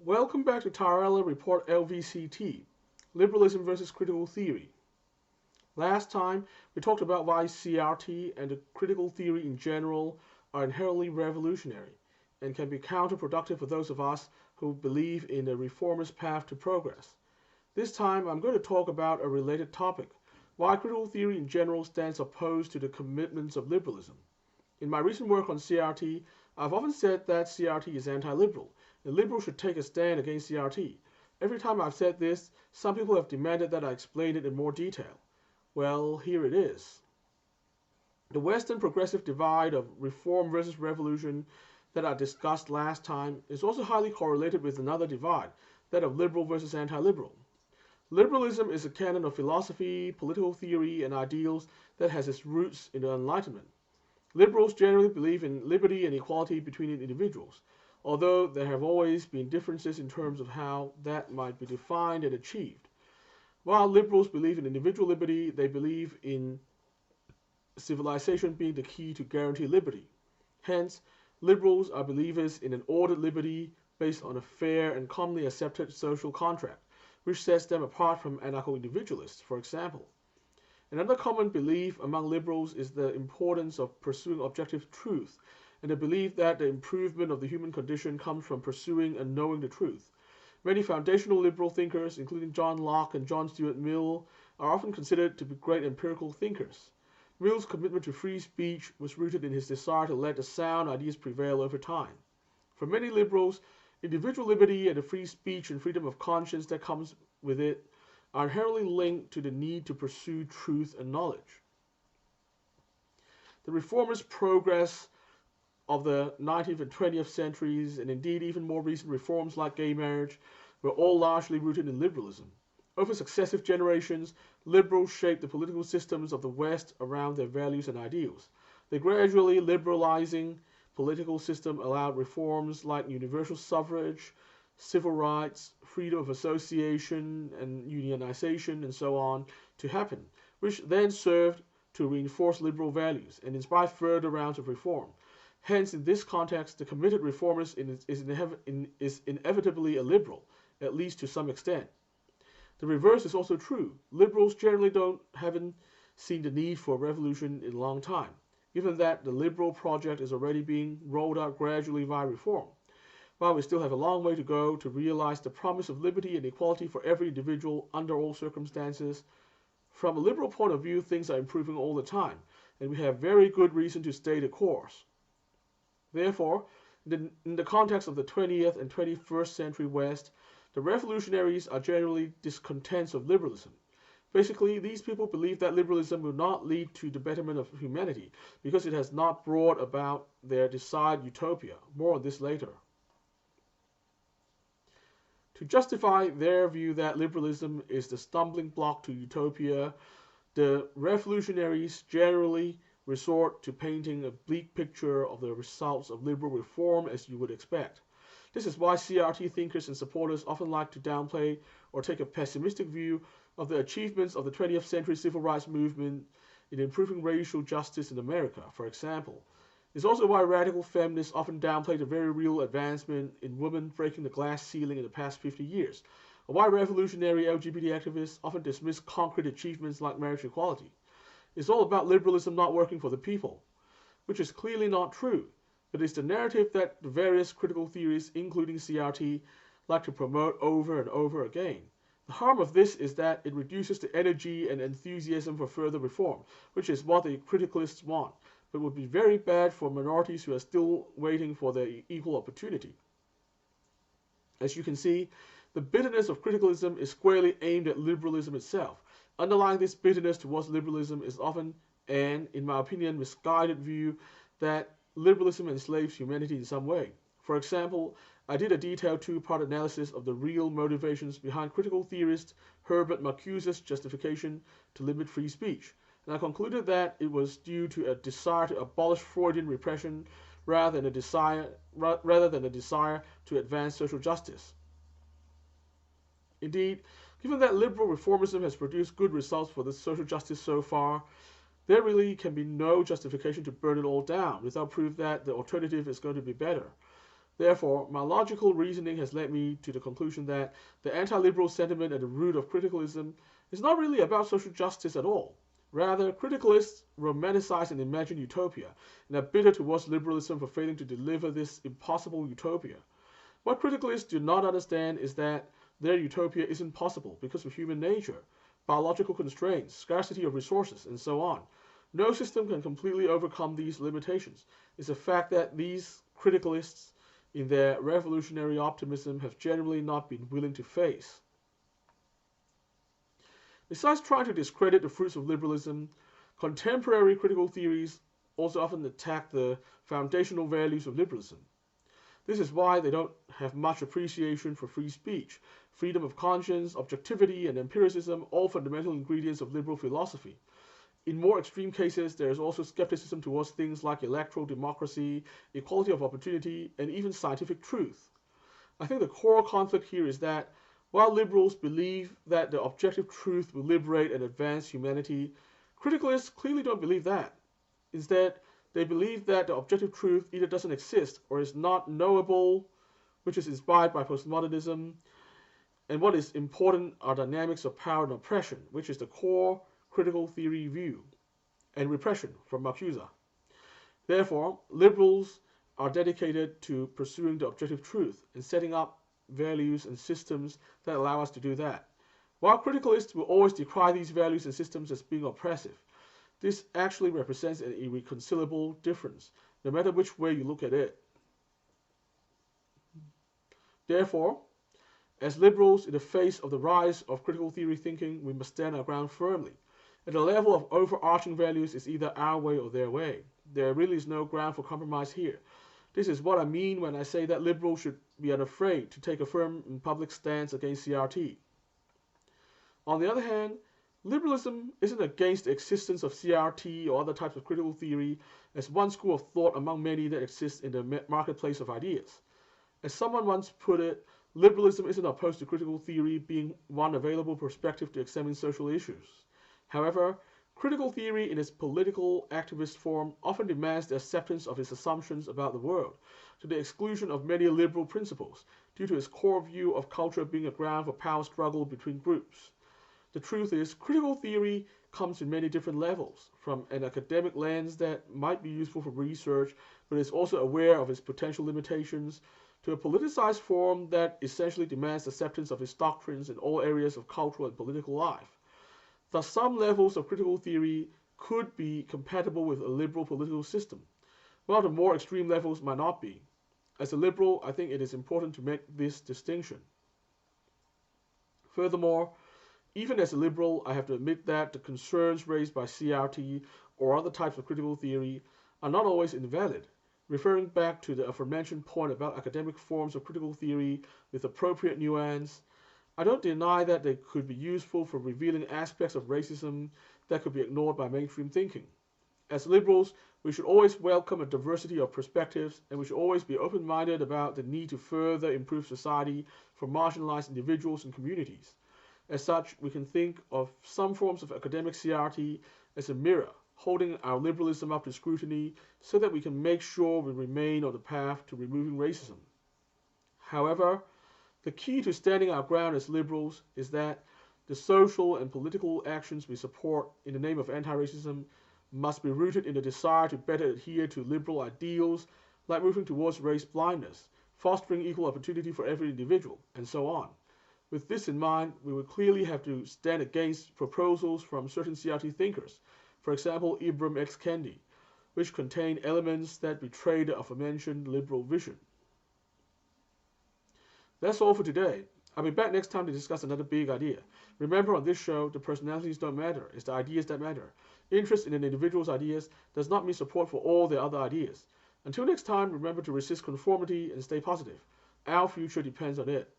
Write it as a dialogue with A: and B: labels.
A: Welcome back to TaraElla Report LvCT, Liberalism versus Critical Theory. Last time, we talked about why CRT and the critical theory in general are inherently revolutionary and can be counterproductive for those of us who believe in a reformist path to progress. This time, I'm going to talk about a related topic, why critical theory in general stands opposed to the commitments of liberalism. In my recent work on CRT, I've often said that CRT is anti-liberal, and liberals should take a stand against CRT. Every time I've said this, some people have demanded that I explain it in more detail. Well, here it is. The Western progressive divide of reform versus revolution that I discussed last time is also highly correlated with another divide, that of liberal versus anti-liberal. Liberalism is a canon of philosophy, political theory, and ideals that has its roots in the Enlightenment. Liberals generally believe in liberty and equality between individuals, although there have always been differences in terms of how that might be defined and achieved. While liberals believe in individual liberty, they believe in civilization being the key to guarantee liberty. Hence, liberals are believers in an ordered liberty based on a fair and commonly accepted social contract, which sets them apart from anarcho-individualists, for example. Another common belief among liberals is the importance of pursuing objective truth, and the belief that the improvement of the human condition comes from pursuing and knowing the truth. Many foundational liberal thinkers, including John Locke and John Stuart Mill, are often considered to be great empirical thinkers. Mill's commitment to free speech was rooted in his desire to let the sound ideas prevail over time. For many liberals, individual liberty and the free speech and freedom of conscience that comes with it are inherently linked to the need to pursue truth and knowledge. The reformist progress of the 19th and 20th centuries, and indeed even more recent reforms like gay marriage, were all largely rooted in liberalism. Over successive generations, liberals shaped the political systems of the West around their values and ideals. The gradually liberalizing political system allowed reforms like universal suffrage, civil rights, freedom of association and unionization, and so on, to happen, which then served to reinforce liberal values and inspire further rounds of reform. Hence, in this context, the committed reformist is inevitably a liberal, at least to some extent. The reverse is also true. Liberals generally haven't seen the need for a revolution in a long time, given that the liberal project is already being rolled out gradually via reform. While we still have a long way to go to realize the promise of liberty and equality for every individual under all circumstances, from a liberal point of view, things are improving all the time, and we have very good reason to stay the course. Therefore, in the context of the 20th and 21st century West, the revolutionaries are generally discontents of liberalism. Basically, these people believe that liberalism will not lead to the betterment of humanity because it has not brought about their desired utopia. More on this later. To justify their view that liberalism is the stumbling block to utopia, the revolutionaries generally resort to painting a bleak picture of the results of liberal reform, as you would expect. This is why CRT thinkers and supporters often like to downplay or take a pessimistic view of the achievements of the 20th century civil rights movement in improving racial justice in America, for example. It's also why radical feminists often downplay the very real advancement in women breaking the glass ceiling in the past 50 years, or why revolutionary LGBT activists often dismiss concrete achievements like marriage equality. It's all about liberalism not working for the people, which is clearly not true, but it's the narrative that the various critical theories, including CRT, like to promote over and over again. The harm of this is that it reduces the energy and enthusiasm for further reform, which is what the criticalists want, but would be very bad for minorities who are still waiting for their equal opportunity. As you can see, the bitterness of criticalism is squarely aimed at liberalism itself. Underlying this bitterness towards liberalism is often an, in my opinion, misguided view that liberalism enslaves humanity in some way. For example, I did a detailed two-part analysis of the real motivations behind critical theorist Herbert Marcuse's justification to limit free speech, and I concluded that it was due to a desire to abolish Freudian repression rather than a desire to advance social justice. Indeed, given that liberal reformism has produced good results for the social justice so far, there really can be no justification to burn it all down without proof that the alternative is going to be better. Therefore, my logical reasoning has led me to the conclusion that the anti-liberal sentiment at the root of criticalism is not really about social justice at all. Rather, criticalists romanticize and imagine utopia and are bitter towards liberalism for failing to deliver this impossible utopia. What criticalists do not understand is that their utopia isn't possible because of human nature, biological constraints, scarcity of resources, and so on. No system can completely overcome these limitations. It's a fact that these criticalists, in their revolutionary optimism, have generally not been willing to face. Besides trying to discredit the fruits of liberalism, contemporary critical theories also often attack the foundational values of liberalism. This is why they don't have much appreciation for free speech, freedom of conscience, objectivity, and empiricism, all fundamental ingredients of liberal philosophy. In more extreme cases, there is also skepticism towards things like electoral democracy, equality of opportunity, and even scientific truth. I think the core conflict here is that while liberals believe that the objective truth will liberate and advance humanity, criticalists clearly don't believe that. Instead, they believe that the objective truth either doesn't exist or is not knowable, which is inspired by postmodernism, and what is important are dynamics of power and oppression, which is the core critical theory view, and repression from Marcuse. Therefore, liberals are dedicated to pursuing the objective truth and setting up values and systems that allow us to do that. While criticalists will always decry these values and systems as being oppressive, this actually represents an irreconcilable difference, no matter which way you look at it. Therefore, as liberals, in the face of the rise of critical theory thinking, we must stand our ground firmly. At the level of overarching values, it's either our way or their way. There really is no ground for compromise here. This is what I mean when I say that liberals should be unafraid to take a firm and public stance against CRT. On the other hand, liberalism isn't against the existence of CRT or other types of critical theory as one school of thought among many that exists in the marketplace of ideas. As someone once put it, liberalism isn't opposed to critical theory being one available perspective to examine social issues. However, critical theory in its political activist form often demands the acceptance of its assumptions about the world, to the exclusion of many liberal principles, due to its core view of culture being a ground for power struggle between groups. The truth is, critical theory comes in many different levels, from an academic lens that might be useful for research, but is also aware of its potential limitations, to a politicized form that essentially demands acceptance of its doctrines in all areas of cultural and political life. Thus, some levels of critical theory could be compatible with a liberal political system, while the more extreme levels might not be. As a liberal, I think it is important to make this distinction. Furthermore, even as a liberal, I have to admit that the concerns raised by CRT or other types of critical theory are not always invalid. Referring back to the aforementioned point about academic forms of critical theory with appropriate nuance, I don't deny that they could be useful for revealing aspects of racism that could be ignored by mainstream thinking. As liberals, we should always welcome a diversity of perspectives, and we should always be open-minded about the need to further improve society for marginalized individuals and communities. As such, we can think of some forms of academic CRT as a mirror, holding our liberalism up to scrutiny so that we can make sure we remain on the path to removing racism. However, the key to standing our ground as liberals is that the social and political actions we support in the name of anti-racism must be rooted in the desire to better adhere to liberal ideals like moving towards race blindness, fostering equal opportunity for every individual, and so on. With this in mind, we would clearly have to stand against proposals from certain CRT thinkers, for example Ibram X. Kendi, which contain elements that betray the aforementioned liberal vision. That's all for today. I'll be back next time to discuss another big idea. Remember, on this show, the personalities don't matter, it's the ideas that matter. Interest in an individual's ideas does not mean support for all their other ideas. Until next time, remember to resist conformity and stay positive. Our future depends on it.